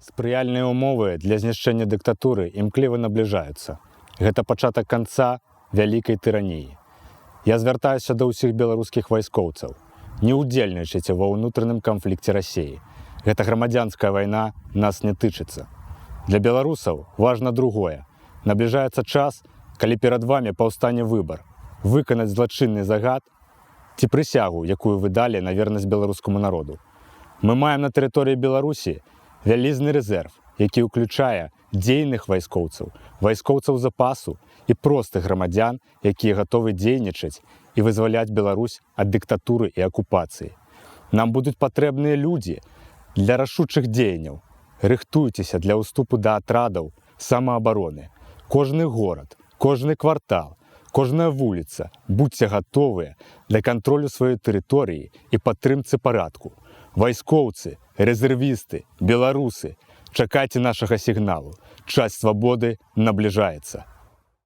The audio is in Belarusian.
Спрыяльныя ўмовы для знішчэння дыктатуры імкліва набліжаюцца. Гэта пачатак канца вялікай тыраніі. Я звяртаюся да ўсіх беларускіх вайскоўцаў. Не ўдзельнічайце ва ўнутраным канфлікце Расіі. Гэта грамадзянская вайна нас не тычыцца. Для беларусаў важна другое. Набліжаецца час, калі перад вамі паўстане выбар. Выканаць злачынны загад ці прысягу, якую вы далі на вернасць беларускаму народу. Мы маем на тэрыторыі Беларусі вялізны рэзерв, які ўключае дзейных вайскоўцаў, вайскоўцаў запасу і простых грамадзян, якія гатовы дзейнічаць і вызваляць Беларусь ад дыктатуры і акупацыі. Нам будуць патрэбныя людзі для рашучых дзеянняў. Рыхтуйцеся для ўступу да атрадаў самаабароны. Кожны горад, кожны квартал, кожная вуліца, будьце гатовыя для кантролю сваёй тэрыторыі і падтрымцы парадку. Вайскоўцы, рэзервісты, беларусы, чакайце нашага сігналу. Час свабоды набліжаецца.